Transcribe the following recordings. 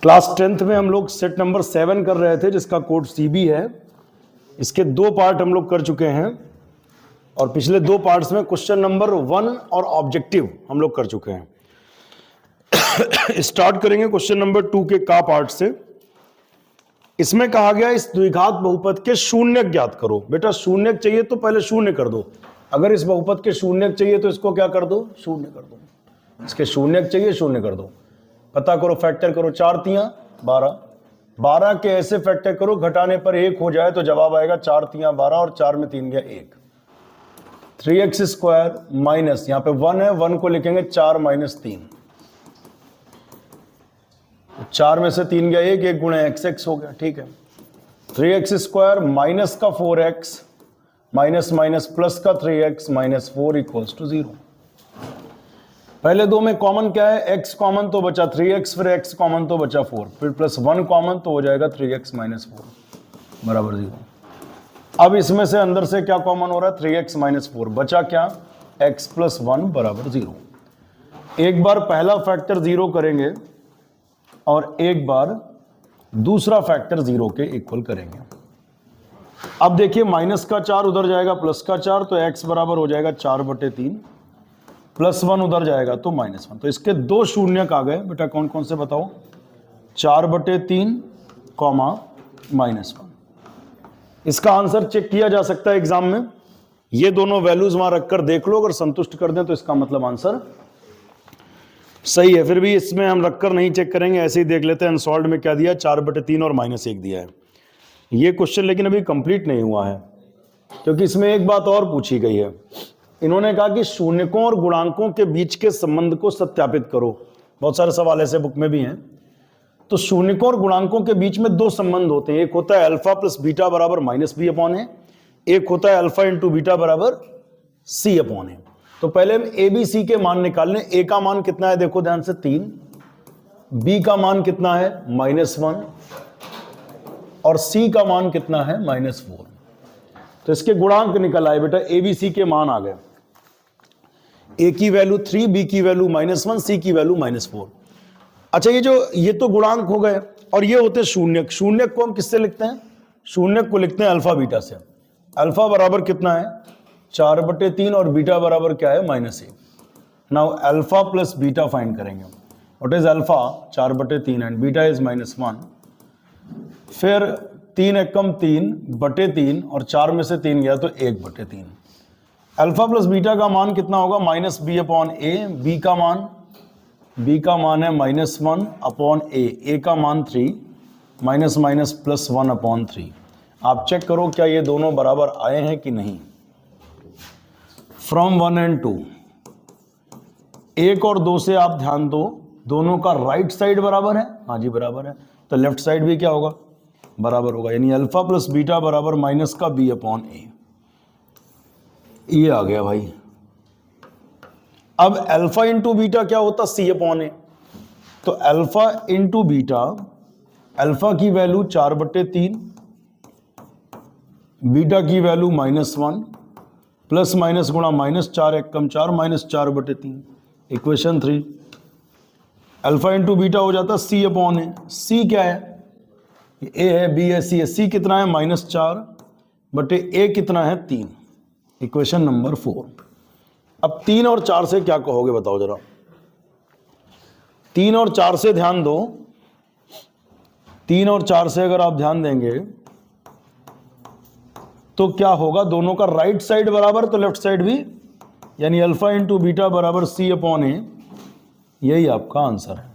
Class 10th में हम लोग सेट नंबर 7 कर रहे थे जिसका कोड सीबी है। इसके 2 पार्ट हम लोग कर चुके हैं और पिछले 2 पार्ट्स में क्वेश्चन नंबर 1 और ऑब्जेक्टिव हम लोग कर चुके हैं। स्टार्ट करेंगे क्वेश्चन नंबर 2 के का पार्ट से। इसमें कहा गया इस द्विघात बहुपद के शून्य ज्ञात करो। बेटा शून्य चाहिए तो पहले शून्य कर दो। अगर इस बहुपद के शून्य चाहिए तो इसको क्या कर दो, शून्य कर दो। इसके शून्य चाहिए, शून्य कर दो। पता करो, फैक्टर करो, 4 तियां 12, 12 के ऐसे फैक्टर करो घटाने पर 1 हो जाए तो जवाब आएगा 4 तियां 12 और 4 में 3 गया 1। 3x स्क्वायर माइनस, यहाँ पे 1 है, 1 को लिखेंगे 4 माइनस 3, 4 में से 3 गया 1, 1 गुणे x, x हो गया। ठीक है, 3x स्क्वायर माइनस का 4x माइनस माइनस प्लस का 3x माइनस 4 इक्वल्स टू 0। पहले 2 में कॉमन क्या है, x कॉमन तो बचा 3x, फिर x कॉमन तो बचा 4, फिर प्लस 1 कॉमन तो हो जाएगा 3x माइनस 4 बराबर 0। अब इसमें से अंदर से क्या कॉमन हो रहा है, 3x माइनस 4, बचा क्या, x प्लस 1 बराबर 0। एक बार पहला फैक्टर 0 करेंगे और एक बार दूसरा फैक्टर 0 के इक्वल करेंगे। अब देखिए माइनस का 4 उधर जाएगा प्लस का 4, तो x बराबर हो जाएगा 4/3, प्लस 1 उधर जाएगा तो माइनस 1। तो इसके 2 शून्यक आ गए। बेटा कौन कौन से बताओ, 4/3 कॉमा माइनस 1। इसका आंसर चेक किया जा सकता है एग्जाम में। ये दोनों वैल्यूज वहां रखकर देख लो, अगर संतुष्ट कर दें तो इसका मतलब आंसर सही है। फिर भी इसमें हम रखकर नहीं चेक करेंगे, ऐसे ही देख लेते हैं अनसॉल्व्ड में क्या दिया, 4/3 और माइनस 1 दिया है। ये क्वेश्चन लेकिन अभी कंप्लीट नहीं हुआ है, क्योंकि इसमें एक बात और पूछी गई है। इन्होंने कहा कि शून्यकों और गुणांकों के बीच के संबंध को सत्यापित करो। बहुत सारे सवाल ऐसे बुक में भी हैं। तो शून्यकों और गुणांकों के बीच में 2 संबंध होते हैं। एक होता है अल्फा प्लस बीटा बराबर माइनस बी अपॉन ए, एक होता है अल्फा इंटू बीटा बराबर सी अपॉन ए। तो पहले हम ए बी सी के मान निकाल लें। ए का मान कितना है, देखो ध्यान से 3, बी का मान कितना है -1 और सी का मान कितना है -4। तो इसके गुणांक निकल आए बेटा, ए बी सी के मान आ गए। ए की वैल्यू 3, बी की वैल्यू -1, सी की वैल्यू -4। अच्छा ये तो गुणांक हो गए और ये होते शून्यक। शून्यक को हम किससे लिखते हैं, शून्यक को लिखते हैं अल्फा बीटा से। अल्फा बराबर कितना है 4/3 और बीटा बराबर क्या है -1। Now alpha plus beta find करेंगे। What is alpha, 4/3 and beta is -1। फिर 3 एकम 3/3 और 4 में से 3 गया तो 1/3। अल्फा प्लस बीटा का मान कितना होगा, -b अपॉन ए। बी का मान है -1 अपॉन ए का मान 3, माइनस माइनस प्लस 1 अपॉन 3। आप चेक करो क्या ये दोनों बराबर आए हैं कि नहीं। फ्रॉम 1 and 2, 1 और 2 से आप ध्यान दो, दोनों का राइट साइड बराबर है। हाँ जी बराबर है, तो लेफ्ट साइड भी क्या होगा, बराबर होगा। यानी अल्फा प्लस बीटा बराबर माइनस का b अपॉन ए। ये आ गया भाई। अब अल्फा इंटू बीटा क्या होता, c अपॉन ए। तो अल्फा इंटू बीटा, अल्फा की वैल्यू 4/3, बीटा की वैल्यू -1, प्लस माइनस गुणा -4 एकम 4 -4/3, इक्वेशन 3। अल्फा इंटू बीटा हो जाता c अपॉन ए। c क्या है, ए है, बी है, सी है। c कितना है -4/a कितना है 3, इक्वेशन नंबर 4। अब 3 और 4 से क्या कहोगे बताओ जरा। 3 और 4 से ध्यान दो, 3 और 4 से अगर आप ध्यान देंगे तो क्या होगा, दोनों का राइट साइड बराबर तो लेफ्ट साइड भी, यानी अल्फा इंटू बीटा बराबर c अपॉन ए। यही आपका आंसर है।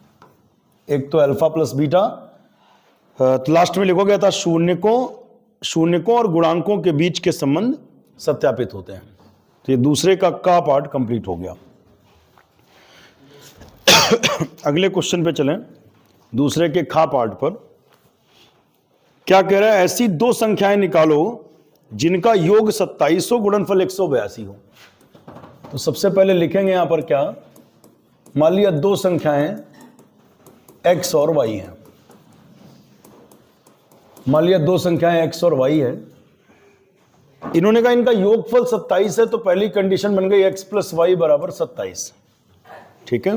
एक तो अल्फा प्लस बीटा, तो लास्ट में लिखो गया था शून्यकों और गुणांकों के बीच के संबंध सत्यापित होते हैं। तो ये दूसरे का पार्ट कंप्लीट हो गया। अगले क्वेश्चन पे चलें, दूसरे के खा पार्ट पर। क्या कह रहा है, ऐसी 2 संख्याएं निकालो जिनका योग 27 हो, गुणनफल 182 हो। तो सबसे पहले लिखेंगे यहां पर क्या, मान लिया 2 संख्याएं x और y हैं। मान लिया 2 संख्याएं x और y है। इन्होंने कहा इनका योगफल 27 है, तो पहली कंडीशन बन गई x प्लस वाई बराबर 27। ठीक है,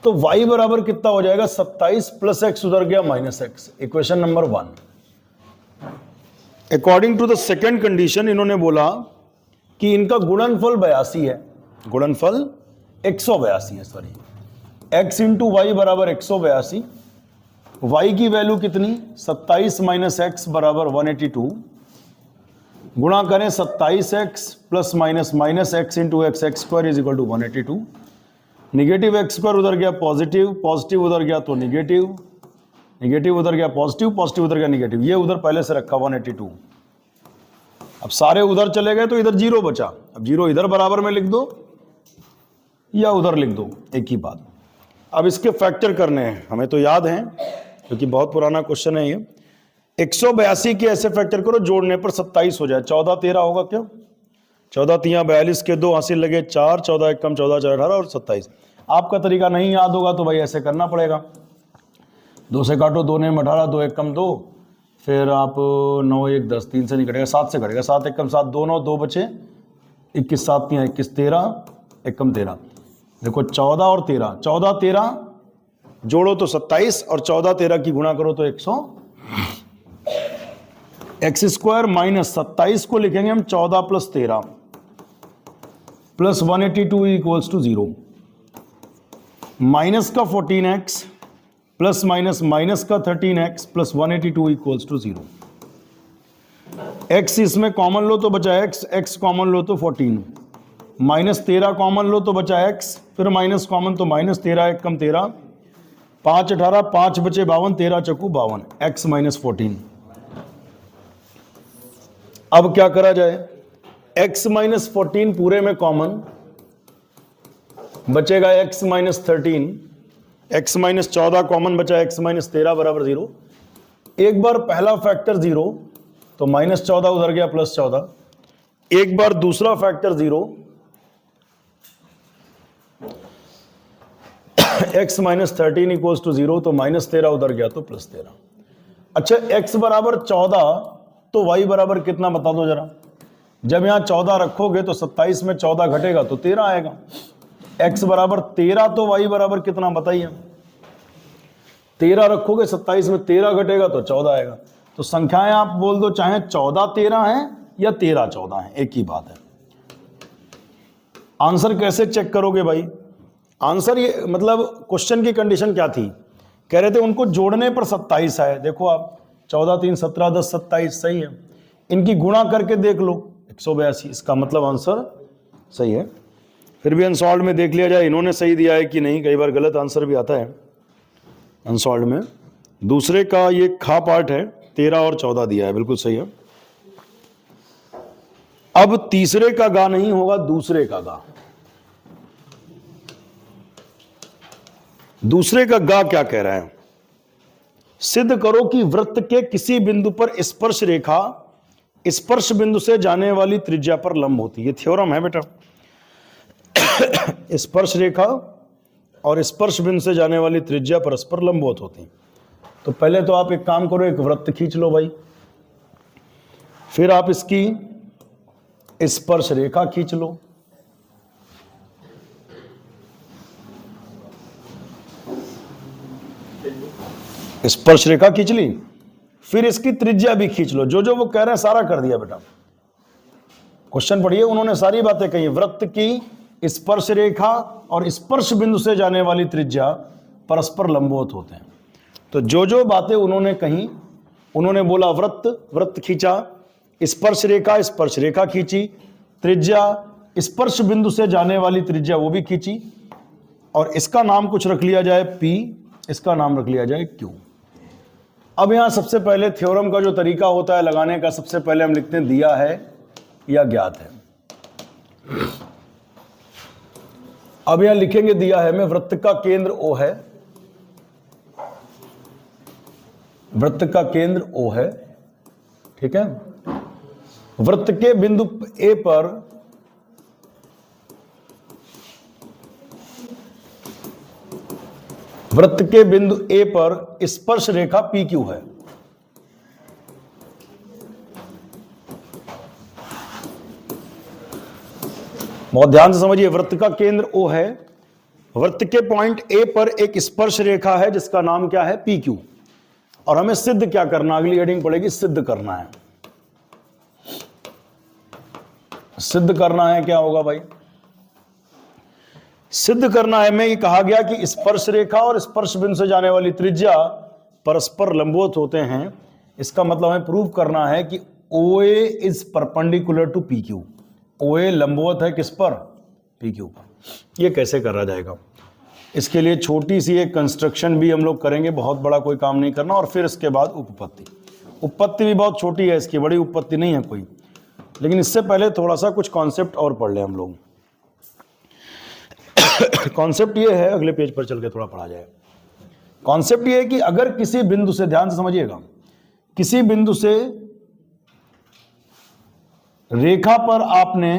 तो y बराबर कितना हो जाएगा 27 प्लस एक्स उधर गया minus X, equation number 1। According to the second condition इन्होंने बोला कि इनका गुणनफल 82 है, गुणनफल 182 है, सॉरी, x इंटू वाई बराबर 182, y की वैल्यू कितनी 27 माइनस एक्स बराबर 182, गुणा करें 27x plus minus minus X into X, X square is equal to 182, negative X square उधर गया पॉजिटिव, पॉजिटिव उधर गया तो निगेटिव, निगेटिव उधर गया पॉजिटिव, पॉजिटिव उधर गया निगेटिव, ये उधर पहले से रखा 182। अब सारे उधर चले गए तो इधर जीरो बचा, अब जीरो इधर बराबर में लिख दो या उधर लिख दो, एक ही बात। अब इसके फैक्टर करने हैं, हमें तो याद है क्योंकि बहुत पुराना क्वेश्चन है ये। 182 के ऐसे फैक्टर करो जोड़ने पर 27 हो जाए, 14 13 होगा क्या, 14 3 42 के 2 हासिल लगे 4, 14 1 कम 14 4 18 और 27। आपका तरीका नहीं याद होगा तो भाई ऐसे करना पड़ेगा, 2 से काटो, 2 ने 18, 2 1 कम 2, फिर आप 9 1 10, 3 से नहीं कटेगा, 7 से कटेगा, 7 1 कम 7, 2 9 2 बचे, 21 7 3 21 13, 1 कम 13, देखो 14 और 13, 14 13 जोड़ो तो 27 और 14 13 की गुणा करो तो 100, एक्स स्क्वायर माइनस 27 को लिखेंगे हम 14 plus 13 plus 182 equals to 0, minus का 14x प्लस माइनस माइनस का 13x plus 182 equals to 0। x इसमें कॉमन लो तो बचा x, x कॉमन लो तो 14, माइनस 13 कॉमन लो तो बचा x, फिर माइनस कॉमन तो माइनस 13 1 कम 13, 5 18 5 बचे 52, 13 चक्कू 52, x माइनस 14। अब क्या करा जाए, x माइनस 14 पूरे में कॉमन बचेगा, x minus 13, x minus 14 common बचा, x माइनस 13 बराबर 0। एक बार पहला फैक्टर 0 तो माइनस 14 उधर गया प्लस 14, एक बार दूसरा factor 0, x minus 13 equals to 0 तो माइनस 13 उधर गया तो प्लस 13। अच्छा x बराबर 14 तो y बराबर कितना बता दो जरा, जब यहां 14 रखोगे तो 27 में 14 घटेगा तो 13 आएगा, x बराबर 13 तो y बराबर कितना बताइए, 13 रखोगे 27 में 13 घटेगा तो 14 आएगा। तो संख्याएं आप बोल दो चाहे 14 13 है या 13 14 है, एक ही बात है। आंसर कैसे चेक करोगे भाई, आंसर ये मतलब क्वेश्चन की कंडीशन क्या थी, कह रहे थे उनको जोड़ने पर 27 आए, देखो आप 14 3 17 10 27 सही है, इनकी गुणा करके देख लो 182, इसका मतलब आंसर सही है। फिर भी अनसॉल्व में देख लिया जाए इन्होंने सही दिया है कि नहीं, कई बार गलत आंसर भी आता है अनसॉल्व में। दूसरे का ये खा पार्ट है, 13 और 14 दिया है, बिल्कुल सही है। अब तीसरे का गा नहीं होगा, दूसरे का गा। दूसरे का गा क्या कह रहा है, सिद्ध करो कि वृत्त के किसी बिंदु पर स्पर्श रेखा स्पर्श बिंदु से जाने वाली त्रिज्या पर लंब होती है। ये थ्योरम है बेटा, स्पर्श रेखा और स्पर्श बिंदु से जाने वाली त्रिज्या परस्पर लंबवत होती है। तो पहले तो आप एक काम करो, एक वृत्त खींच लो भाई, फिर आप इसकी स्पर्श रेखा खींच लो, स्पर्श रेखा खींच ली, फिर इसकी त्रिज्या भी खींच लो। जो जो वो कह रहे हैं सारा कर दिया बेटा, क्वेश्चन पढ़िए, उन्होंने सारी बातें कही। वृत्त की स्पर्श रेखा और स्पर्श बिंदु से जाने वाली त्रिज्या परस्पर लंबवत होते हैं। तो जो जो बातें उन्होंने कही, उन्होंने बोला वृत्त, वृत्त खींचा, स्पर्श रेखा खींची, त्रिज्या स्पर्श बिंदु से जाने वाली त्रिज्या वो भी खींची, और इसका नाम कुछ रख लिया जाए P, इसका नाम रख लिया जाए Q। अब यहां सबसे पहले थ्योरम का जो तरीका होता है लगाने का, सबसे पहले हम लिखते हैं दिया है या ज्ञात है। अब यहां लिखेंगे दिया है में, वृत्त का केंद्र O है, वृत्त का केंद्र O है, ठीक है। वृत्त के बिंदु A पर वृत्त के बिंदु A पर स्पर्श रेखा PQ है। बहुत ध्यान से समझिए, वृत्त का केंद्र O है, वृत्त के पॉइंट ए पर एक स्पर्श रेखा है जिसका नाम क्या है, पी क्यू, और हमें सिद्ध क्या करना, अगली हेडिंग पड़ेगी सिद्ध करना है। सिद्ध करना है, क्या होगा भाई, सिद्ध करना है में ये कहा गया कि स्पर्श रेखा और स्पर्श बिंदु से जाने वाली त्रिज्या परस्पर लंबवत होते हैं। इसका मतलब हमें प्रूव करना है कि OA is perpendicular to PQ। OA लंबवत है किस पर, PQ पर। ये कैसे करा जाएगा, इसके लिए छोटी सी एक कंस्ट्रक्शन भी हम लोग करेंगे, बहुत बड़ा कोई काम नहीं करना, और फिर इसके बाद उपपत्ति। उपपत्ति भी बहुत छोटी है इसकी, बड़ी उपपत्ति नहीं है कोई, लेकिन इससे पहले थोड़ा सा कुछ कॉन्सेप्ट और पढ़ लें हम लोग। कॉन्सेप्ट ये है, अगले पेज पर चल के थोड़ा पढ़ा जाए। कॉन्सेप्ट ये है कि अगर किसी बिंदु से, ध्यान से समझिएगा, किसी बिंदु से रेखा पर आपने,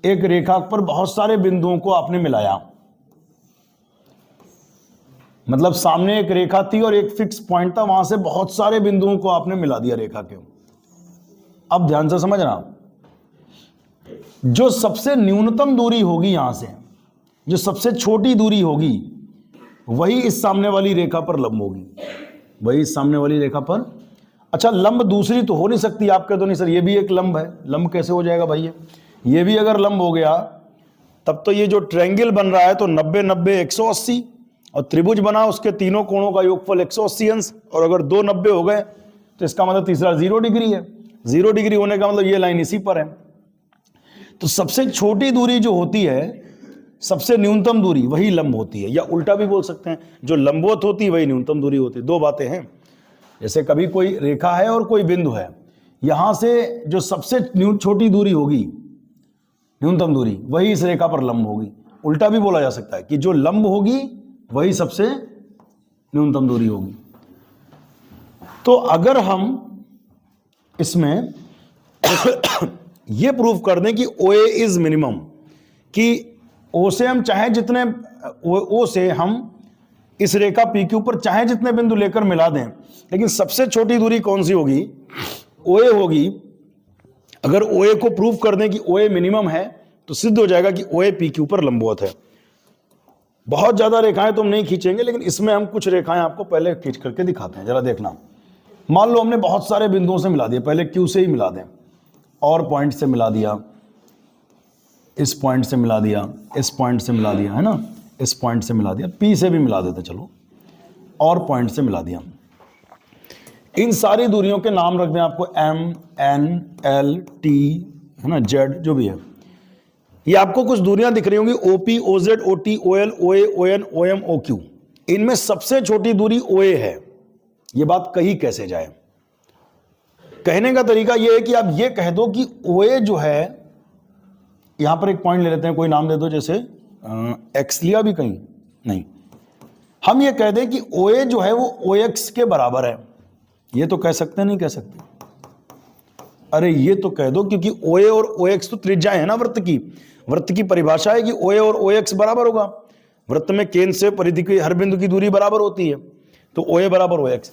एक रेखा पर बहुत सारे बिंदुओं को आपने मिलाया, मतलब सामने एक रेखा थी और एक फिक्स पॉइंट था, वहां से बहुत सारे बिंदुओं को आपने मिला दिया रेखा के। अब ध्यान से समझना, जो सबसे न्यूनतम दूरी होगी यहां से, जो सबसे छोटी दूरी होगी, वही इस सामने वाली रेखा पर लंब होगी, वही इस सामने वाली रेखा पर। अच्छा, लंब दूसरी तो हो नहीं सकती, आप कहते हो नहीं सर ये भी एक लंब है, लंब कैसे हो जाएगा भाई, ये भी अगर लंब हो गया तब तो ये जो ट्रायंगल बन रहा है तो 90 90 180, और त्रिभुज बना उसके तीनों कोणों का योगफल 180 अंश, और अगर 2 90 हो गए तो इसका मतलब तीसरा 0 डिग्री है। 0 डिग्री होने का मतलब ये लाइन इसी पर है। तो सबसे छोटी दूरी जो होती है, सबसे न्यूनतम दूरी, वही लंब होती है, या उल्टा भी बोल सकते हैं, जो लंबवत होती है वही न्यूनतम दूरी होती है। दो बातें हैं, जैसे कभी कोई रेखा है और कोई बिंदु है, यहां से जो सबसे छोटी दूरी होगी, न्यूनतम दूरी, वही इस रेखा पर लंब होगी। उल्टा भी बोला जा सकता है कि जो लंब होगी वही सबसे न्यूनतम दूरी होगी। तो अगर हम इसमें यह प्रूव कर दें कि OA इज मिनिमम, कि O से हम चाहे जितने, O से हम इस रेखा PQ पर चाहे जितने बिंदु लेकर मिला दें, लेकिन सबसे छोटी दूरी कौन सी होगी, OA होगी। अगर OA को प्रूव कर दें कि OA मिनिमम है तो सिद्ध हो जाएगा कि OA PQ पर लंबवत है। बहुत ज्यादा रेखाएं तो हम नहीं खींचेंगे, लेकिन इसमें हम कुछ रेखाएं आपको पहले खींच करके दिखाते हैं, जरा देखना। मान लो हमने बहुत सारे बिंदुओं से मिला दिया, पहले Q से ही मिला दें, और पॉइंट से मिला दिया, इस पॉइंट से मिला दिया, इस पॉइंट से मिला दिया, है ना, इस पॉइंट से मिला दिया, P से भी मिला देते चलो, और पॉइंट से मिला दिया। इन सारी दूरियों के नाम रख दें आपको M, N, L, T, है ना, Z, जो भी है। ये आपको कुछ दूरियां दिख रही होंगी, OP, OZ, OT, OL, OA, ON, OM, OQ। इनमें सबसे छोटी दूरी OA है। ये बात कही कैसे जाए, कहने का तरीका यह है कि आप ये कह दो कि OA जो है, यहां पर एक पॉइंट ले लेते हैं, कोई नाम दे दो, जैसे X लिया भी कहीं नहीं, हम ये कह दें कि OA जो है वो OX के बराबर है। ये तो कह सकते नहीं कह सकते, अरे ये तो कह दो, क्योंकि OA और OX तो त्रिज्याएं है ना वृत्त की। वृत्त की परिभाषा है कि OA और OX बराबर होगा। वृत्त में केंद्र से परिधि के हर बिंदु की दूरी बराबर होती है, तो OA बराबर OX।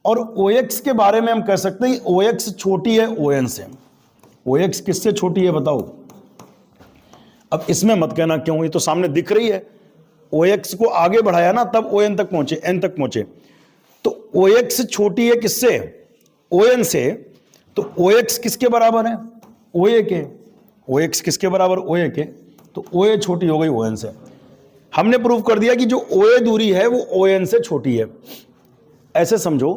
और OX के बारे में हम कह सकते हैं कि OX छोटी है ON से। OX किससे छोटी है बताओ? अब इसमें मत कहना क्यों, ये तो सामने दिख रही है। OX को आगे बढ़ाया ना तब ON तक पहुंचे, N तक पहुंचे। तो OX छोटी है किससे? ON से। तो OX किसके बराबर है? OA के। OX किसके बराबर? OA के। तो OA छोटी हो गई ON से। हमने प्रूव कर दिया कि जो OA दूरी है वो ON से छोटी है। ऐसे समझो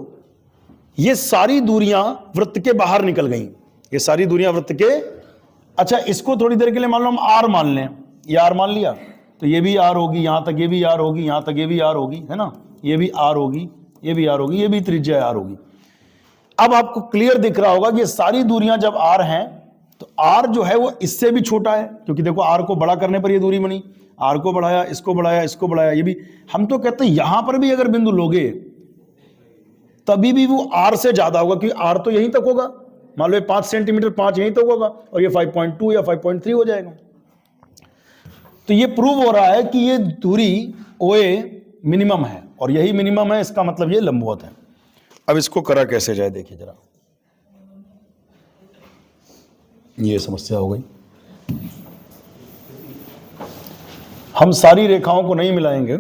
ये सारी दूरियां वृत्त के बाहर निकल गई, ये सारी दूरियां वृत्त के। अच्छा, इसको थोड़ी देर के लिए मान लो हम R मान लें, ये R मान लिया, तो ये भी R होगी, यहां तक ये भी R होगी, यहां तक ये भी R होगी, है ना, ये भी R होगी, ये भी R होगी, ये भी त्रिज्या R होगी। अब आपको क्लियर दिख रहा होगा कि ये सारी दूरियां जब R हैं तो R जो है वो इससे भी छोटा है, क्योंकि देखो R को बड़ा करने पर ये दूरी बनी, R को बढ़ाया, इसको बढ़ाया, इसको बढ़ाया, ये भी। हम तो कहते हैं यहां पर भी अगर बिंदु लोगे तभी भी वो R से ज्यादा होगा, क्योंकि R तो यहीं तक होगा। मान लो 5 सेंटीमीटर 5 यहीं तक होगा और ये 5.2 या 5.3 हो जाएगा। तो ये प्रूव हो रहा है कि ये दूरी OA मिनिमम है, और यही मिनिमम है, इसका मतलब ये लंबवत है। अब इसको करा कैसे जाए देखिए जरा, ये समस्या हो गई। हम सारी रेखाओं को नहीं मिलाएंगे,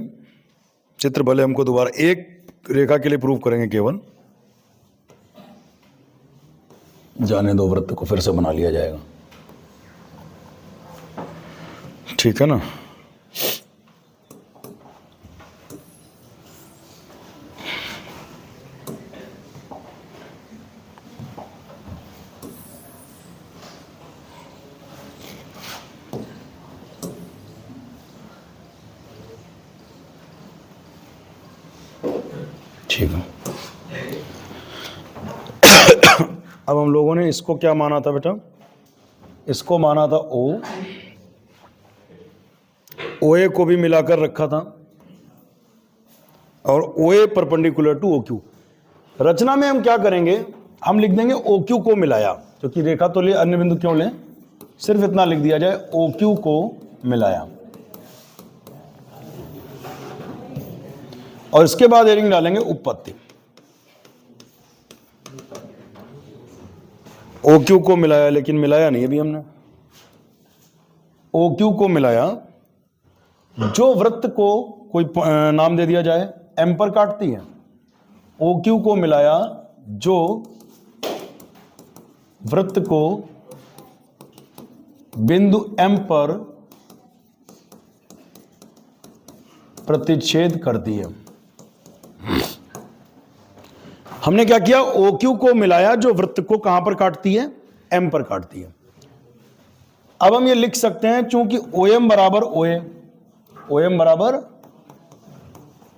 चित्र भले हमको दोबारा एक रेखा के लिए प्रूव करेंगे केवल, जाने दो, वृत्त को फिर से बना लिया जाएगा, ठीक है ना। ठीक है, अब हम लोगों ने इसको क्या माना था बेटा, इसको माना था ओ, OA को भी मिलाकर रखा था, और OA परपेंडिकुलर टू OQ। रचना में हम क्या करेंगे, हम लिख देंगे OQ को मिलाया, क्योंकि रेखा तो ले, अन्य बिंदु क्यों लें, सिर्फ इतना लिख दिया जाए OQ को मिलाया, और इसके बाद हेडिंग डालेंगे उत्पत्ति। OQ को मिलाया, लेकिन मिलाया नहीं अभी हमने, OQ को मिलाया, जो वृत्त को कोई नाम दे दिया जाए, M पर काटती है, OQ को मिलाया जो वृत्त को बिंदु M पर प्रतिच्छेद करती है। हमने क्या किया, OQ को मिलाया जो वृत्त को कहां पर काटती है, M पर काटती है। अब हम ये लिख सकते हैं, चूंकि OM बराबर OA, OM बराबर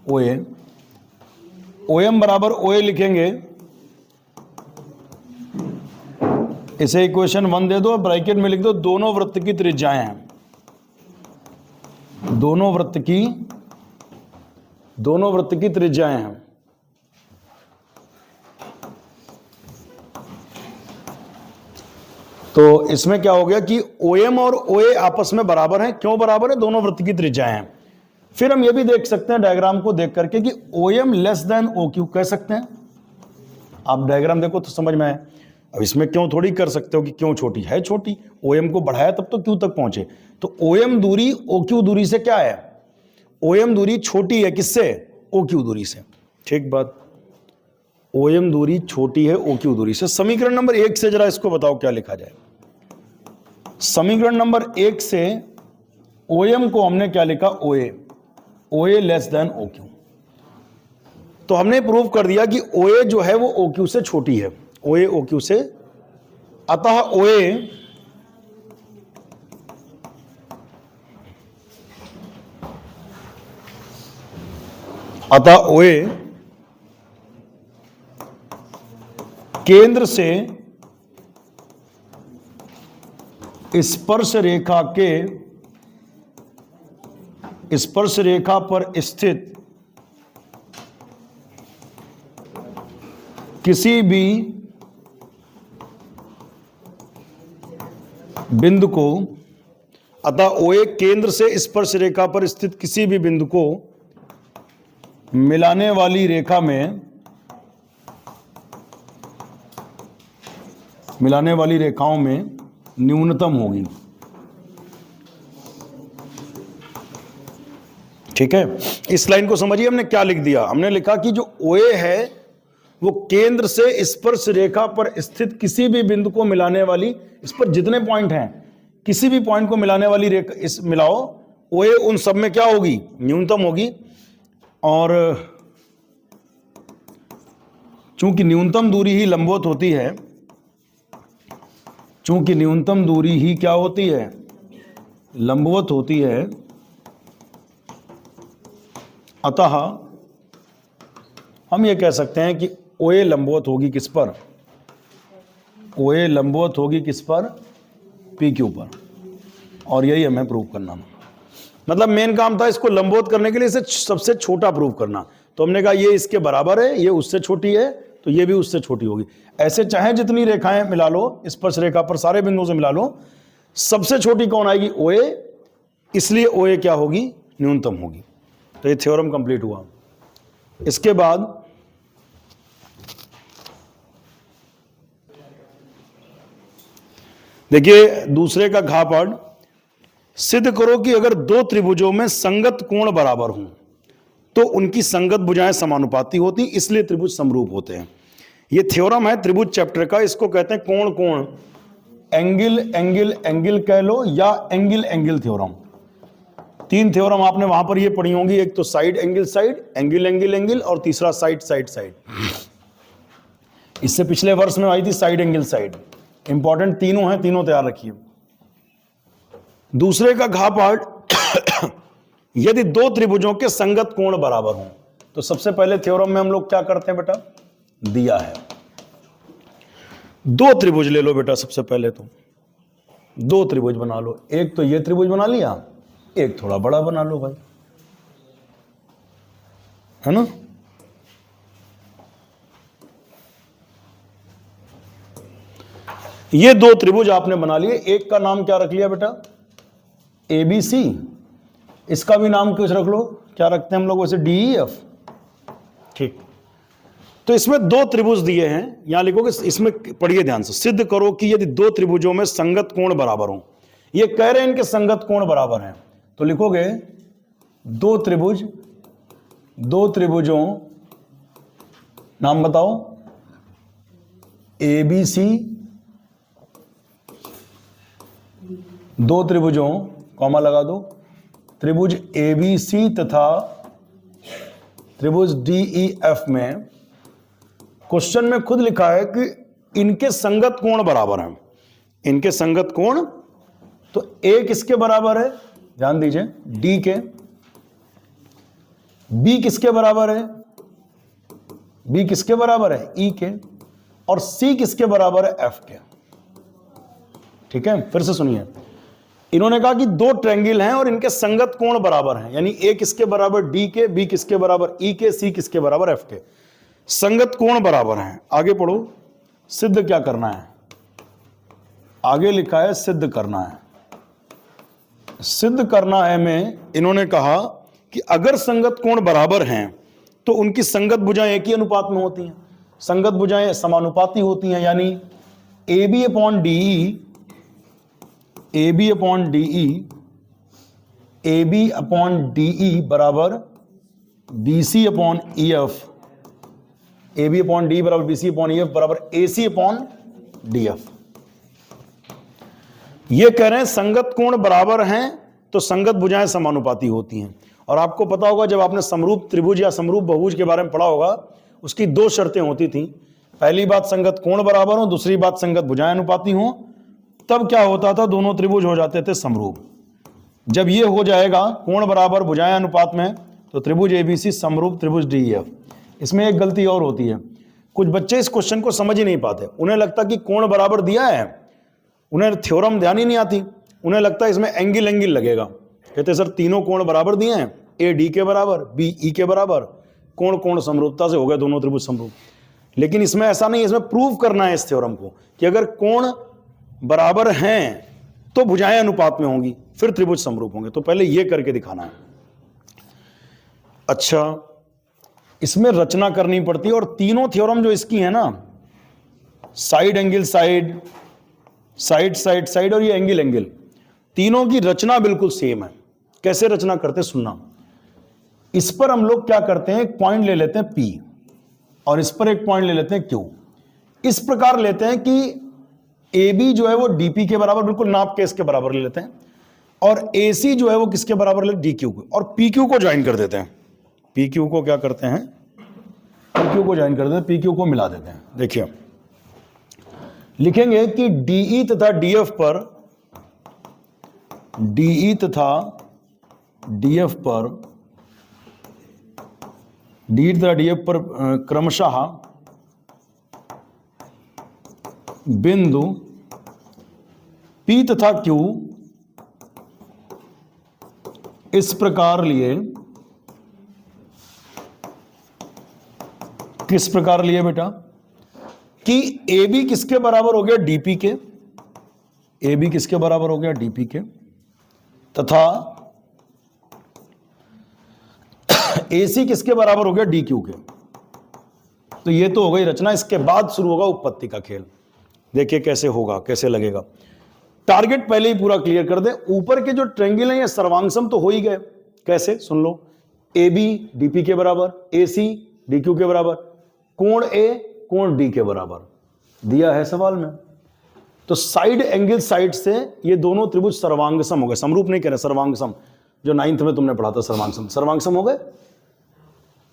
OA, OM बराबर OA लिखेंगे, इसे इक्वेशन 1 दे दो, ब्रैकेट में लिख दो दोनों वृत्त की त्रिज्याएं हैं, दोनों वृत्त की त्रिज्याएं हैं। तो इसमें क्या हो गया कि OM और OA आपस में बराबर हैं। क्यों बराबर है, दोनों वृत्त की त्रिज्याएं हैं। फिर हम ये भी देख सकते हैं डायग्राम को देख करके कि OM लेस देन OQ कह सकते हैं। आप डायग्राम देखो तो समझ में आए। अब इसमें क्यों थोड़ी कर सकते हो कि क्यों छोटी है, छोटी OM को बढ़ाया तब तो Q तक पहुंचे। तो OM दूरी OQ दूरी से क्या है, OM दूरी छोटी है किससे, OQ दूरी से। ठीक बात, OM दूरी छोटी है OQ दूरी से। समीकरण नंबर 1 से जरा इसको बताओ क्या लिखा जाए। समीकरण नंबर 1 से OM को हमने क्या लिखा, OA लेस देन OQ। तो हमने प्रूव कर दिया कि OA जो है वो OQ से छोटी है, OA OQ से, अतः OA केंद्र से स्पर्श रेखा पर स्थित किसी भी बिंदु को, अतः OA केंद्र से स्पर्श रेखा पर स्थित किसी भी बिंदु को मिलाने वाली रेखाओं में न्यूनतम होगी। ठीक है, इस लाइन को समझिए। हमने क्या लिख दिया, हमने लिखा कि जो OA है वो केंद्र से स्पर्श रेखा पर स्थित किसी भी बिंदु को मिलाने वाली, इस पर जितने पॉइंट हैं किसी भी पॉइंट को मिलाने वाली रेखा, इस मिलाओ OA उन सब में क्या होगी, न्यूनतम होगी। और चूंकि न्यूनतम दूरी ही लंबवत होती है, चूंकि न्यूनतम दूरी ही क्या होती है, लंबवत होती है, अतः हम ये कह सकते हैं कि OA लंबवत होगी किस पर, OA लंबवत होगी किस पर, PQ पर। और यही हमें प्रूव करना, मतलब मेन काम था इसको लंबवत करने के लिए, इसे सबसे छोटा प्रूव करना। तो हमने कहा ये इसके बराबर है, ये उससे छोटी है, तो ये भी उससे छोटी होगी। ऐसे चाहे जितनी रेखाएं मिला लो स्पर्श रेखा पर, सारे बिंदुओं से मिला लो, सबसे छोटी कौन आएगी, OA, इसलिए OA क्या होगी, न्यूनतम होगी। तो ये थ्योरम कंप्लीट हुआ। इसके बाद देखिए दूसरे का घ पार्ट, सिद्ध करो कि अगर दो त्रिभुजों में संगत कोण बराबर हों तो उनकी संगत भुजाएं समानुपाती होती, इसलिए त्रिभुज समरूप होते हैं। ये थ्योरम है त्रिभुज चैप्टर का, इसको कहते हैं कोण कोण, एंगल एंगल एंगल कह लो या एंगल एंगल थ्योरम। तीन थ्योरम आपने वहां पर ये पढ़ी होंगी, एक तो side angle side, angle angle angle, और तीसरा साइड साइड साइड। इससे पिछले वर्ष में आई थी साइड एंगल साइड। इंपॉर्टेंट तीनों हैं, तीनों तैयार रखिए। दूसरे का घा पार्ट यदि दो त्रिभुजों के संगत कोण बराबर हों तो सबसे पहले थ्योरम में हम लोग क्या करते हैं बेटा, दिया है दो त्रिभुज ले लो बेटा। सबसे पहले तो दो त्रिभुज बना लो, एक तो ये त्रिभुज बना लिया, एक थोड़ा बड़ा बना लो भाई, है ना। ये दो त्रिभुज आपने बना लिए, एक का नाम क्या रख लिया बेटा, ABC। इसका भी नाम कुछ रख लो, क्या रखते हैं हम लोग वैसे, DEF। ठीक, तो इसमें दो त्रिभुज दिए हैं, यहां लिखोगे, इसमें पढ़िए ध्यान से। सिद्ध करो कि यदि दो त्रिभुजों में संगत कोण बराबर हो, ये कह रहे हैं इनके संगत कोण बराबर हैं, तो लिखोगे दो त्रिभुजों नाम बताओ, ABC, दो त्रिभुजों कॉमा लगा दो, त्रिभुज ABC तथा त्रिभुज DEF में क्वेश्चन में खुद लिखा है कि इनके संगत कोण बराबर हैं। इनके संगत कोण, तो A किसके बराबर है, ध्यान दीजिए, D के। B किसके बराबर है, B किसके बराबर है, E के। और C किसके बराबर है, F के। ठीक है, फिर से सुनिए, इन्होंने कहा कि दो ट्रायंगल हैं और इनके संगत कोण बराबर हैं, यानी A किसके बराबर D के, B किसके बराबर E के, C किसके बराबर F के, संगत कोण बराबर हैं। आगे पढ़ो, सिद्ध क्या करना है, आगे लिखा है सिद्ध करना है। सिद्ध करना है में इन्होंने कहा कि अगर संगत कोण बराबर हैं तो उनकी संगत भुजाएं एक ही अनुपात में होती हैं, संगत भुजाएं समानुपाती होती हैं, यानी AB upon DE, AB upon DE, AB upon DE बराबर BC upon EF, AB upon DE बराबर BC अपॉन EF बराबर AC अपॉन DF। ये कह रहे हैं संगत कोण बराबर हैं तो संगत भुजाएं समानुपाती होती हैं। और आपको पता होगा, जब आपने समरूप त्रिभुज या समरूप बहुभुज के बारे में पढ़ा होगा, उसकी दो शर्तें होती थी। पहली बात संगत कोण बराबर हो, दूसरी बात संगत भुजाएं अनुपाती हो। तब क्या होता था, दोनों त्रिभुज हो जाते थे समरूप। जब ये हो जाएगा कोण बराबर भुजाएं अनुपात में, तो त्रिभुज ABC समरूप त्रिभुज DEF। इसमें एक गलती और होती है, कुछ बच्चे इस क्वेश्चन को समझ ही नहीं पाते। उन्हें लगता कि कोण बराबर दिया है, उन्हें थ्योरम ध्यान ही नहीं आती, उन्हें लगता है इसमें एंगल एंगल लगेगा। कहते सर तीनों कोण बराबर दिए हैं, A D के बराबर, B E के बराबर, कोण कोण समरूपता से हो गए दोनों त्रिभुज समरूप। लेकिन इसमें ऐसा नहीं है, इसमें प्रूव करना है इस थ्योरम को कि अगर कोण बराबर हैं तो भुजाएं अनुपात में होंगी, फिर त्रिभुज समरूप होंगे। तो पहले यह करके दिखाना है। अच्छा, इसमें रचना करनी पड़ती है, और तीनों थ्योरम जो इसकी है ना, side angle side, side side side और ये एंगल एंगल, तीनों की रचना बिल्कुल सेम है। कैसे रचना करते सुनना। इस पर हम लोग क्या करते हैं, एक पॉइंट ले लेते हैं P, और इस पर एक पॉइंट ले लेते हैं Q। इस प्रकार लेते हैं कि AB जो है वो DP के बराबर, बिल्कुल नाप के इसके बराबर ले लेते हैं, और AC जो है वो किसके बराबर ले, DQ को, और PQ को ज्वाइन कर देते हैं। PQ को क्या करते हैं, PQ को ज्वाइन कर देते हैं, PQ को मिला देते हैं। देखिए लिखेंगे कि DE तथा DF पर, DE तथा DF पर, DE तथा DF पर क्रमशः बिंदु P तथा Q इस प्रकार लिए, किस प्रकार लिए बेटा, कि AB किसके बराबर हो गया, DP के, AB किसके बराबर हो गया, DP के, तथा AC किसके बराबर हो गया, DQ के। तो ये तो हो गई रचना। इसके बाद शुरू होगा उत्पत्ति का खेल। देखिए कैसे होगा, कैसे लगेगा। टारगेट पहले ही पूरा क्लियर कर दे। ऊपर के जो ट्रायंगल हैं ये सर्वांग तो हो ही गए। कैसे, सुन लो। ए बी डीपी के बराबर, ए सी डी क्यू के बराबर, कोण ए कोण डी के बराबर दिया है सवाल में। तो साइड एंगल साइड से ये दोनों त्रिभुज सर्वांगसम हो गए। समरूप नहीं कह रहे, सर्वांगसम, जो 9th में तुमने पढ़ा था सर्वांगसम, सर्वांगसम हो गए।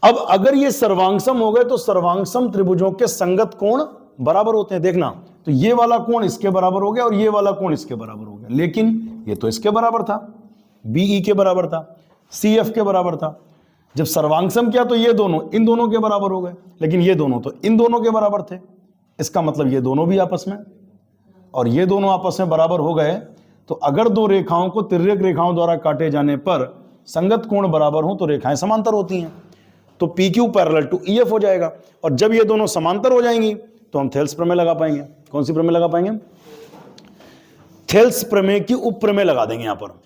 अब अगर ये सर्वांगसम हो गए तो सर्वांगसम त्रिभुजों के संगत कोण बराबर होते हैं। देखना, तो ये वाला कोण इसके बराबर हो गया और ये वाला कोण इसके बराबर हो गया, लेकिन ये तो इसके बराबर था, बीई के बराबर था, सी एफ के बराबर था। जब सर्वांगसम किया तो ये दोनों इन दोनों के बराबर हो गए, लेकिन ये दोनों तो इन दोनों के बराबर थे। इसका मतलब ये दोनों भी आपस में, और ये दोनों आपस में बराबर हो गए। तो अगर दो रेखाओं को तिर्यक रेखाओं द्वारा काटे जाने पर संगत कोण बराबर हो तो रेखाएं समांतर होती हैं। तो P Q parallel to E F हो जाएगा। और जब ये दोनों समांतर हो जाएंगी तो हम थेल्स प्रमेय लगा पाएंगे। कौन सी प्रमेय लगा पाएंगे? थेल्स प्रमेय की उप प्रमेय लगा देंगे। यहां पर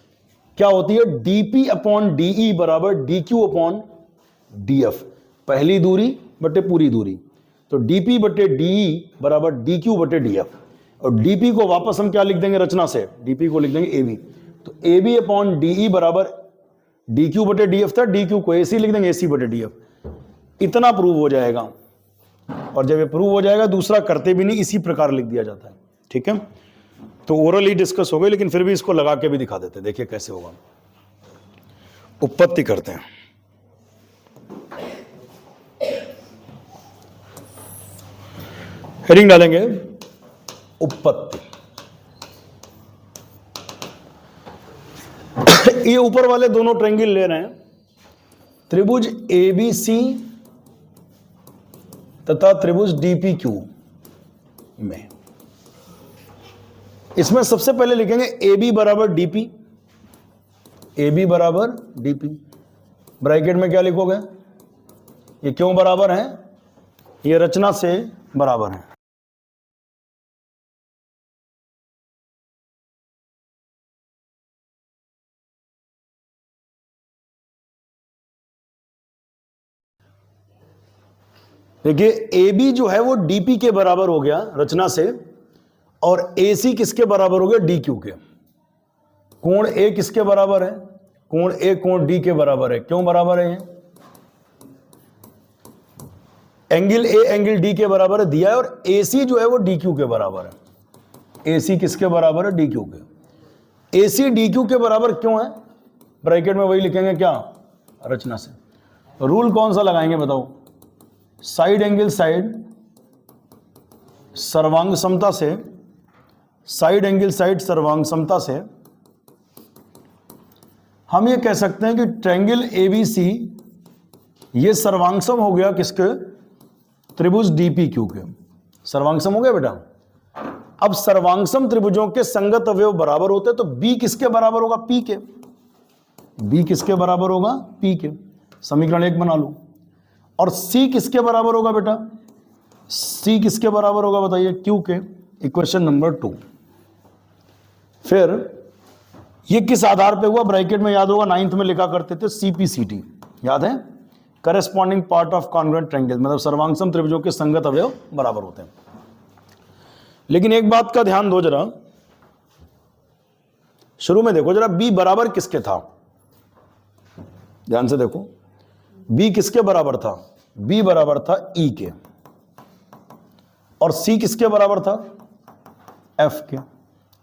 क्या होती है? डीपी अपॉन डीई बराबर D Q upon D F, पहली दूरी बटे पूरी दूरी। तो डीपी बटे डीई बराबर डी क्यू बटे डी एफ, और डीपी को वापस हम क्या लिख देंगे रचना से? डीपी को लिख देंगे ए बी। तो ए बी अपॉन डीई बराबर डी क्यू बटे डी एफ था, डी क्यू को ए सी लिख देंगे, ए सी बटे डी एफ। इतना प्रूव हो जाएगा, और जब ये प्रूव हो जाएगा दूसरा करते भी नहीं, इसी प्रकार लिख दिया जाता है। ठीक है, तो ओरली डिस्कस हो गई, लेकिन फिर भी इसको लगा के भी दिखा देते हैं। देखिए कैसे होगा। उत्पत्ति करते हैं। हेडिंग डालेंगे उत्पत्ति। ये ऊपर वाले दोनों ट्रायंगल ले रहे हैं, त्रिभुज एबीसी तथा त्रिभुज डीपीक्यू में। इसमें सबसे पहले लिखेंगे ए बी बराबर डीपी, ए बी बराबर डीपी। ब्रैकेट में क्या लिखोगे? ये क्यों बराबर है? ये रचना से बराबर है। देखिए ए बी जो है वो डीपी के बराबर हो गया रचना से, और ए सी किसके बराबर हो गया? डी क्यू के। कोण ए किसके बराबर है? कोण ए कोण डी के बराबर है। क्यों बराबर है? ये एंगल ए एंगल डी के बराबर है दिया है, और ए सी जो है वो डी क्यू के बराबर है। ए सी किसके बराबर है? डी क्यू के। ए सी डी क्यू के बराबर क्यों है? ब्रैकेट में वही लिखेंगे क्या? रचना से। रूल कौन सा लगाएंगे बताओ? साइड एंगल साइड सर्वांग समता से, साइड एंगल साइड सर्वांग समता से हम ये कह सकते हैं कि ट्रायंगल एबीसी ये सर्वांगसम हो गया किसके? त्रिभुज डीपीक्यू के। सर्वांगसम हो गया बेटा। अब सर्वांगसम त्रिभुजों के संगत अवयव बराबर होते हैं, तो बी किसके बराबर होगा? पी के। बी किसके बराबर होगा? पी के। समीकरण 1 बना लो। और सी किसके बराबर होगा बेटा? सी किसके बराबर होगा बताइए? क्यू के। Equation number 2। फिर ये किस आधार पे हुआ? ब्रैकेट में याद होगा 9th में लिखा करते थे सीपीसीटी, याद है? Corresponding part of congruent triangle, मतलब सर्वांगसम त्रिभुजों के संगत अवयव बराबर होते हैं। लेकिन एक बात का ध्यान दो जरा, शुरू में देखो जरा, बी बराबर किसके था? ध्यान से देखो, बी किसके बराबर था? बी बराबर था ई के। और सी किसके बराबर था? एफ के।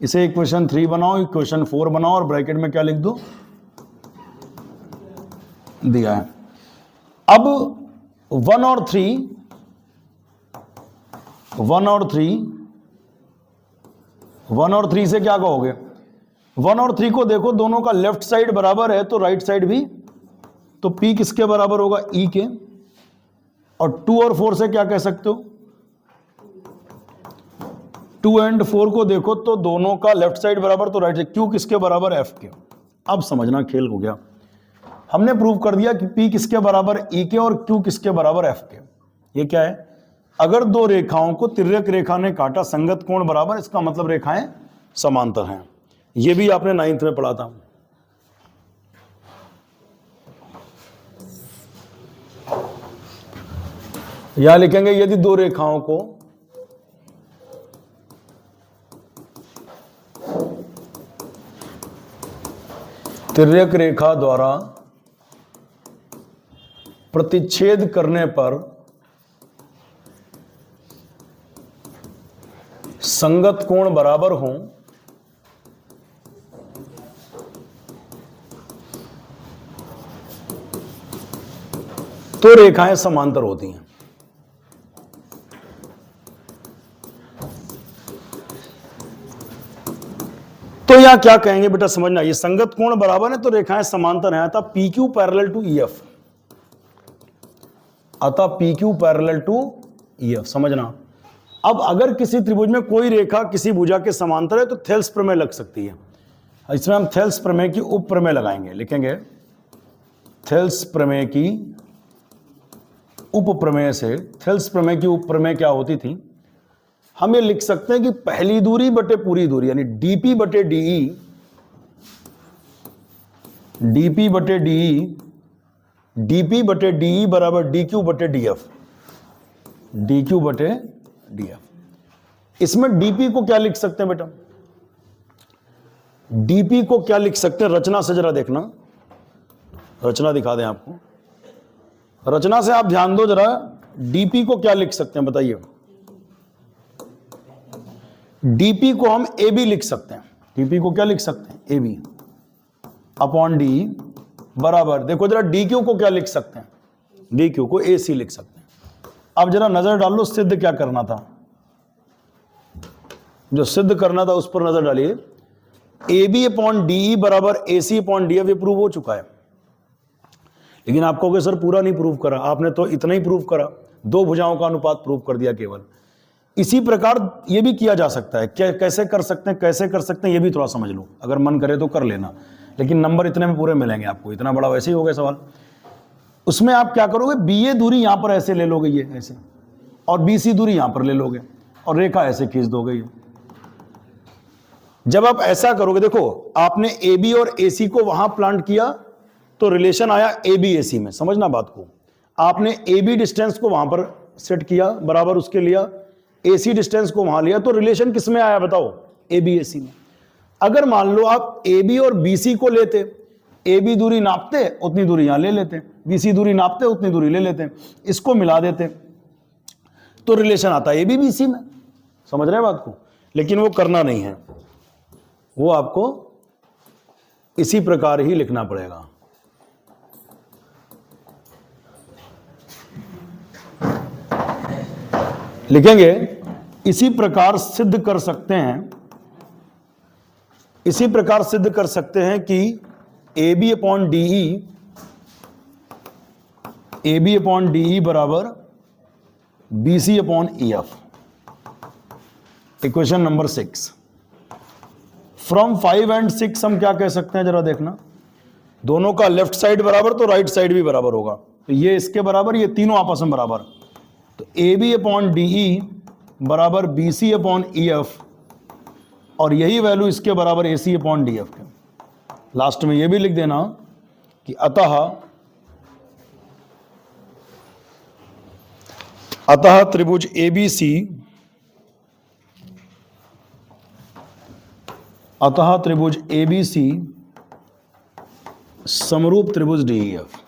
इसे इक्वेशन 3 बनाओ, इक्वेशन 4 बनाओ, और ब्रैकेट में क्या लिख दो? दिया है। अब 1 और 3 से क्या कहोगे? 1 और 3 को देखो, दोनों का लेफ्ट साइड बराबर है तो राइट साइड भी, तो P किसके बराबर होगा? E के। और 2 और 4 से क्या कह सकते हो? 2 और 4 को देखो तो दोनों का लेफ्ट साइड बराबर तो राइट साइड। Q किसके बराबर? F के। अब समझना खेल हो गया। हमने प्रूव कर दिया कि P किसके बराबर? E के, और Q किसके बराबर? F के। ये क्या है? अगर दो रेखाओं को तिर्यक रेखा ने काटा, संगत कोण बराबर, इसका मतलब रेखाएं समांतर हैं। ये भी आपने 9th में पढ़ा था। यहां लिखेंगे यदि दो रेखाओं को तिर्यक रेखा द्वारा प्रतिच्छेद करने पर संगत कोण बराबर हों तो रेखाएं समांतर होती हैं। तो यहां क्या कहेंगे बेटा, समझना, ये संगत कोण बराबर है तो रेखाएं समांतर हैं, अतः P Q parallel to E F, अतः P Q parallel to E F, समझना। अब अगर किसी त्रिभुज में कोई रेखा किसी भुजा के समांतर है तो थेल्स प्रमेय लग सकती है। इसमें हम थेल्स प्रमेय की उप प्रमेय लगाएंगे, लिखेंगे थेल्स प्रमेय की उप प्रमेय से। थेल्स प्रमेय की उप प्रमेय क्या होती थी, हम ये लिख सकते हैं कि पहली दूरी बटे पूरी दूरी यानी डीपी बटे डीई, डीपी बटे डीई, डीपी बटे डीई बराबर डी क्यू बटे डी एफ, डी क्यू बटे डी एफ। इसमें डीपी को क्या लिख सकते हैं बेटा, डीपी को क्या लिख सकते हैं, रचना से जरा देखना, रचना दिखा दें आपको, रचना से आप ध्यान दो जरा, डीपी को क्या लिख सकते हैं बताइए। डीपी को हम ए बी लिख सकते हैं, डीपी को क्या लिख सकते हैं, ए बी अपॉन डी बराबर, देखो जरा डी क्यू को क्या लिख सकते हैं, डी क्यू को ए सी लिख सकते हैं। अब जरा नजर डाल लो, सिद्ध क्या करना था, जो सिद्ध करना था उस पर नजर डालिए। ए बी अपॉन डी बराबर A C upon D F, ये प्रूव हो चुका है। लेकिन आप कहोगे सर पूरा नहीं प्रूव करा, आपने तो इतना ही प्रूव करा, दो भुजाओं का अनुपात प्रूव कर दिया केवल। इसी प्रकार ये भी किया जा सकता है, कैसे कर सकते हैं, कैसे कर सकते हैं ये भी थोड़ा समझ लो, अगर मन करे तो कर लेना, लेकिन नंबर इतने में पूरे मिलेंगे आपको, इतना बड़ा वैसे ही हो गया सवाल। उसमें आप क्या करोगे, बी ए दूरी यहां पर ऐसे ले लोगे, ये ऐसे, और बी सी दूरी यहां पर ले लोगे और रेखा ऐसे खींच दोगे। ये जब आप ऐसा करोगे, देखो आपने ए बी और ए सी को वहां प्लांट किया तो रिलेशन आया ए बी ए सी में, समझना बात को। आपने ए बी डिस्टेंस को वहां पर सेट किया, बराबर उसके लिया, ए सी डिस्टेंस को वहां लिया, तो रिलेशन किस में आया बताओ, ए बी ए सी में। अगर मान लो आप ए बी और बी सी को लेते, ए बी दूरी नापते उतनी दूरी यहां ले लेते, बी सी दूरी नापते उतनी दूरी ले लेते, इसको मिला देते तो रिलेशन आता ए बी बी सी में, समझ रहे हैं बात को। लेकिन वो करना नहीं है, वो आपको इसी प्रकार ही लिखना पड़ेगा। लिखेंगे इसी प्रकार सिद्ध कर सकते हैं, इसी प्रकार सिद्ध कर सकते हैं कि A B upon D E, A B upon D E बराबर B C upon E F. Equation number 6। From 5 and 6 हम क्या कह सकते हैं जरा देखना, दोनों का लेफ्ट साइड बराबर तो राइट साइड भी बराबर होगा, तो ये इसके बराबर, ये तीनों आपस में बराबर, तो A B upon D E बराबर B C upon E F, और यही वैल्यू इसके बराबर A C upon D F के। लास्ट में ये भी लिख देना कि अतः त्रिभुज ए बी सी, अतः त्रिभुज ए बी सी समरूप त्रिभुज डी ई एफ।